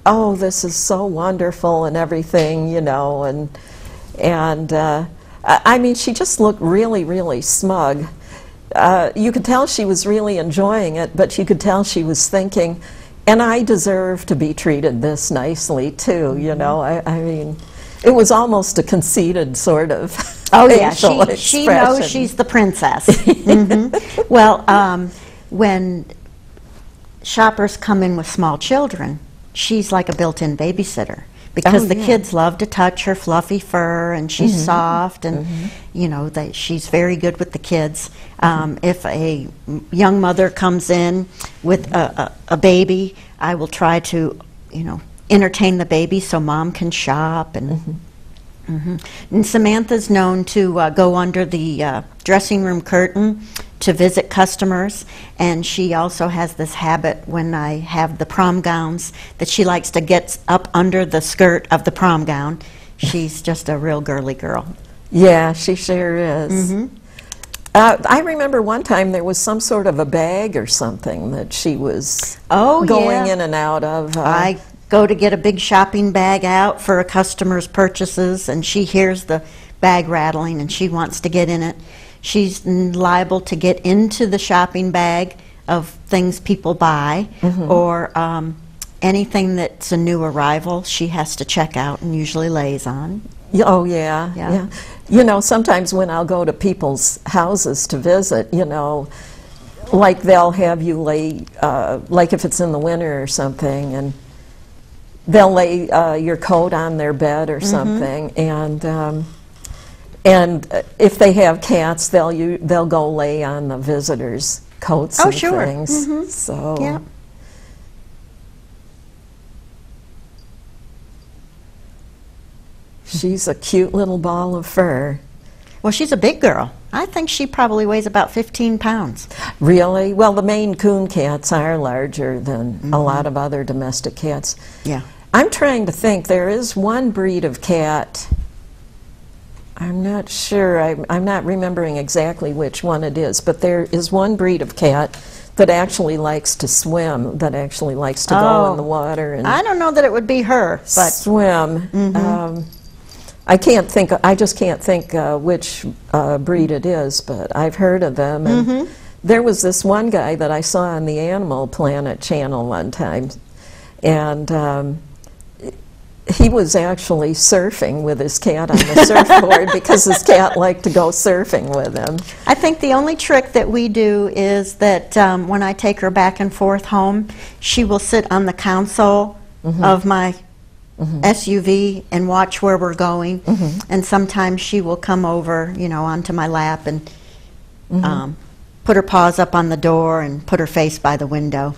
oh, this is so wonderful and everything, you know, and I mean, she just looked really, really smug. You could tell she was really enjoying it, but you could tell she was thinking, and I deserve to be treated this nicely too, you know. I mean, it was almost a conceited sort of facial expression. She knows she's the princess. Well, when shoppers come in with small children, she's like a built-in babysitter, because the kids love to touch her fluffy fur, and she's soft, and you know, she's very good with the kids. If a young mother comes in with a baby, I will try to, you know, entertain the baby so mom can shop. And and Samantha's known to go under the dressing room curtain to visit customers, and she also has this habit when I have the prom gowns that she likes to get up under the skirt of the prom gown. She's just a real girly girl. Yeah, she sure is. I remember one time there was some sort of a bag or something that she was going in and out of. I go to get a big shopping bag out for a customer's purchases, and she hears the bag rattling and she wants to get in it. She's liable to get into the shopping bag of things people buy, or anything that's a new arrival she has to check out and usually lays on. Oh, yeah. You know, sometimes when I'll go to people's houses to visit, you know, like they'll have you lay, like if it's in the winter or something, and they'll lay your coat on their bed or something, and if they have cats, they'll go lay on the visitors' coats and things. So. Yeah. She's a cute little ball of fur. Well, she's a big girl. I think she probably weighs about 15 pounds. Really? Well, the Maine Coon cats are larger than a lot of other domestic cats. Yeah. I'm trying to think. There is one breed of cat. I'm not sure. I'm not remembering exactly which one it is, but there is one breed of cat that actually likes to swim, that actually likes to go in the water. And I don't know that it would be her, but swim. I can't think. I just can't think which breed it is, but I've heard of them. And there was this one guy that I saw on the Animal Planet channel one time, and he was actually surfing with his cat on the surfboard because his cat liked to go surfing with him. I think the only trick that we do is that when I take her back and forth home, she will sit on the console of my SUV and watch where we're going, and sometimes she will come over, you know, onto my lap and put her paws up on the door and put her face by the window.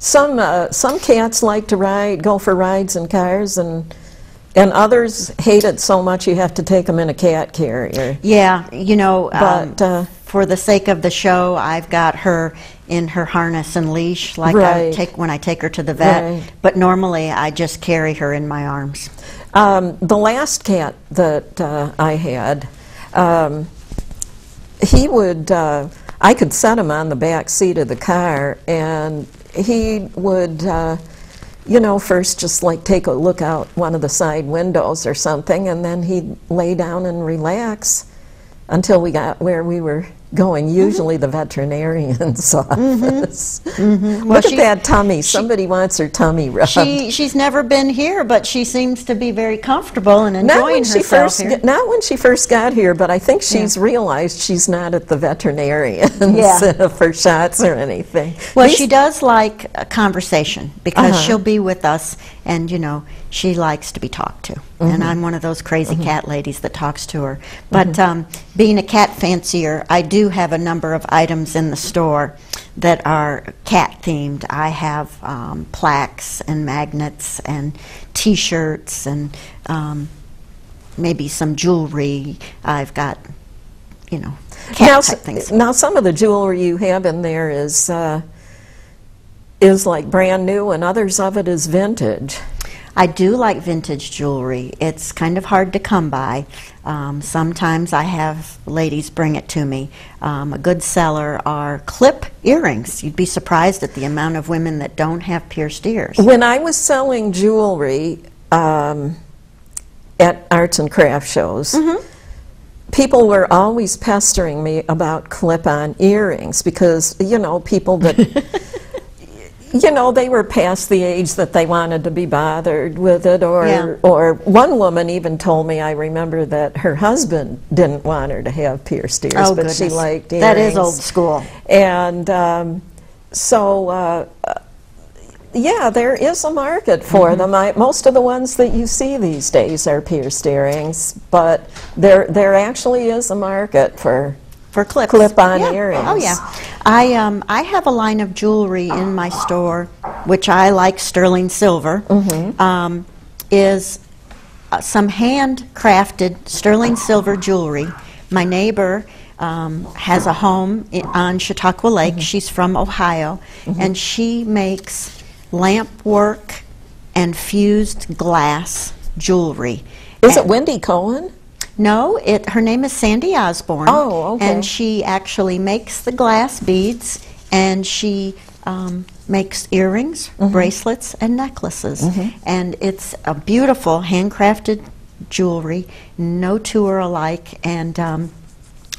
Some cats like to go for rides in cars, and others hate it so much you have to take them in a cat carrier. Yeah, you know, but for the sake of the show, I've got her in her harness and leash, like when I take her to the vet. But normally, I just carry her in my arms. The last cat that I had, he would. I could set him on the back seat of the car, and he would, you know, first just like take a look out one of the side windows or something, and then he'd lay down and relax until we got where we were going, usually the veterinarian's office. Look at that tummy. Somebody wants her tummy rubbed. She's never been here, but she seems to be very comfortable and enjoying herself here. Not when she first got here, but I think she's realized she's not at the veterinarian's for shots or anything. Well, she does like a conversation, because she'll be with us, and, you know, she likes to be talked to. And I'm one of those crazy cat ladies that talks to her. But being a cat fancier, I do have a number of items in the store that are cat themed. I have plaques and magnets and T-shirts and maybe some jewelry. I've got you know, cat type things. Now, some of the jewelry you have in there is like brand new, and others of it is vintage. I do like vintage jewelry. It's kind of hard to come by. Sometimes I have ladies bring it to me. A good seller are clip earrings. You'd be surprised at the amount of women that don't have pierced ears. When I was selling jewelry at arts and craft shows, people were always pestering me about clip-on earrings because, you know, people that... You know, they were past the age that they wanted to be bothered with it, or one woman even told me, I remember, that her husband didn't want her to have pierced ears, but goodness. she liked earrings. That is old school. And yeah, there is a market for them. Most of the ones that you see these days are pierced earrings, but there actually is a market for clips. Clip-on earrings. Oh yeah. I have a line of jewelry in my store, which I like sterling silver, is some handcrafted sterling silver jewelry. My neighbor has a home on Chautauqua Lake. She's from Ohio, and she makes lamp work and fused glass jewelry. Is it Wendy Cohen? No, her name is Sandy Osborne. Oh, okay. And she actually makes the glass beads, and she makes earrings, bracelets, and necklaces. And it's a beautiful handcrafted jewelry, no two are alike. And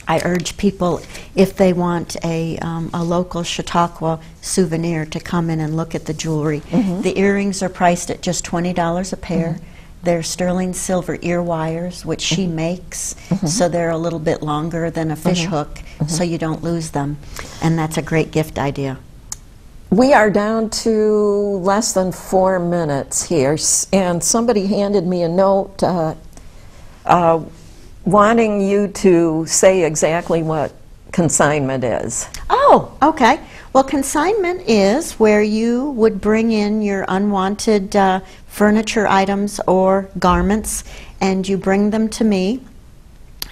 I urge people, if they want a local Chautauqua souvenir, to come in and look at the jewelry. The earrings are priced at just $20 a pair. They're sterling silver ear wires, which she makes, so they're a little bit longer than a fish hook, so you don't lose them. And that's a great gift idea. We are down to less than 4 minutes here, and somebody handed me a note wanting you to say exactly what consignment is. Oh, okay. Well, consignment is where you would bring in your unwanted furniture items or garments, and you bring them to me,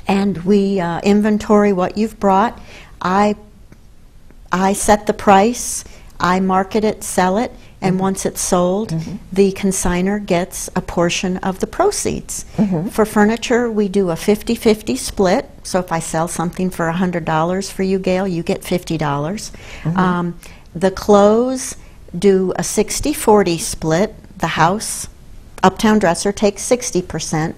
and we inventory what you've brought. I set the price, I market it, sell it, and once it's sold, the consignor gets a portion of the proceeds. For furniture, we do a 50-50 split. So if I sell something for $100 for you, Gail, you get $50. The clothes do a 60-40 split. The house, Uptown Dresser, takes 60%,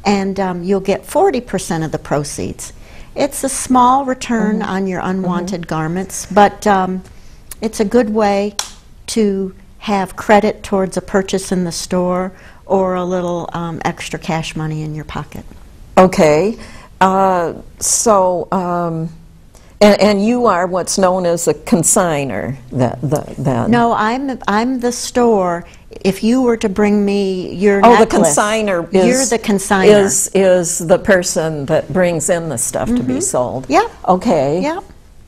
and you'll get 40% of the proceeds. It's a small return on your unwanted garments, but it's a good way to have credit towards a purchase in the store or a little extra cash money in your pocket. Okay. And you are what's known as a consignor. No, I'm the store. If you were to bring me your necklace, the consignor you're the consignor. Is the person that brings in the stuff to be sold. Yeah. Okay. Yeah.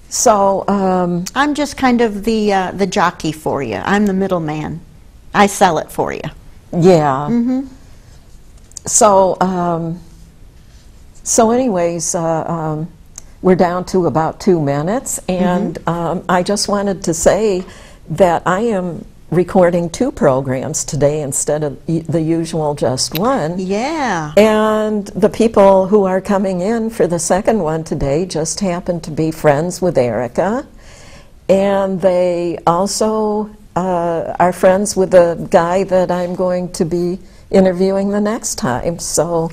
So I'm just kind of the jockey for you. I'm the middleman. I sell it for you. Yeah. So anyways, we're down to about 2 minutes, and I just wanted to say that I am recording 2 programs today instead of the usual just one. Yeah. And the people who are coming in for the second one today just happen to be friends with Erika, and they also are friends with the guy that I'm going to be interviewing the next time. So,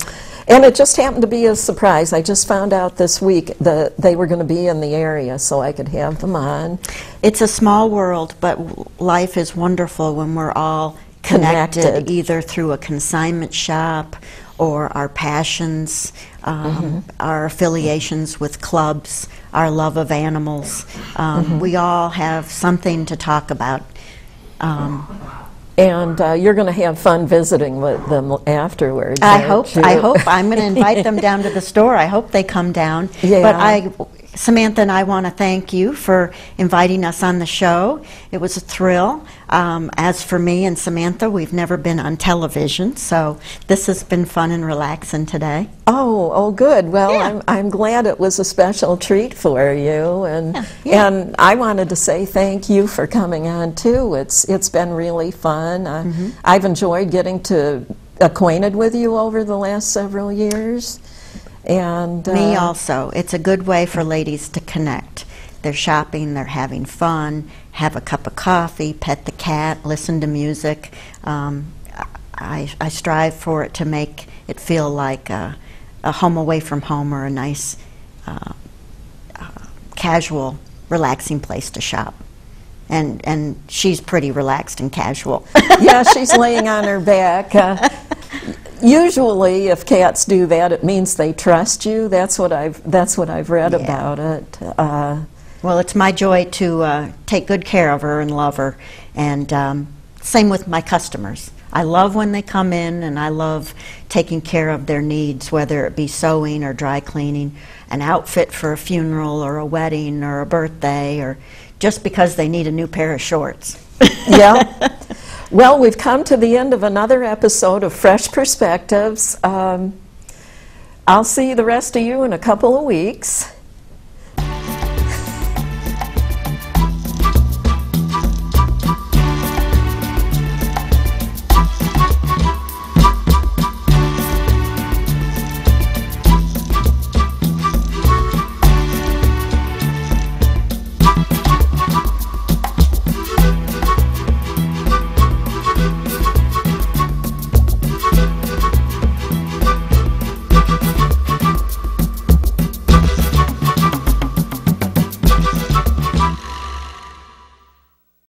and it just happened to be a surprise. I just found out this week that they were going to be in the area, so I could have them on. It's a small world, but life is wonderful when we're all connected. Either through a consignment shop or our passions, our affiliations with clubs, our love of animals. We all have something to talk about. And you're going to have fun visiting with them afterwards. I hope. I'm going to invite them down to the store. I hope they come down. Yeah. But Samantha and I want to thank you for inviting us on the show. It was a thrill. As for me and Samantha, we've never been on television, so this has been fun and relaxing today. Oh, good. Well, Yeah. I'm glad it was a special treat for you, and I wanted to say thank you for coming on too. It's been really fun. I've enjoyed getting acquainted with you over the last several years. And Me also. It's a good way for ladies to connect. They're shopping, they're having fun, have a cup of coffee, pet the cat, listen to music. I strive for it to make it feel like a home away from home, or a nice, casual, relaxing place to shop. And she's pretty relaxed and casual. yeah, she's laying on her back. Usually, if cats do that, it means they trust you. That's what I've read about it. Well, it's my joy to take good care of her and love her, and same with my customers. I love when they come in, and I love taking care of their needs, whether it be sewing or dry cleaning, an outfit for a funeral or a wedding or a birthday, or just because they need a new pair of shorts. Yeah. Well, we've come to the end of another episode of Fresh Perspectives. I'll see the rest of you in a couple of weeks.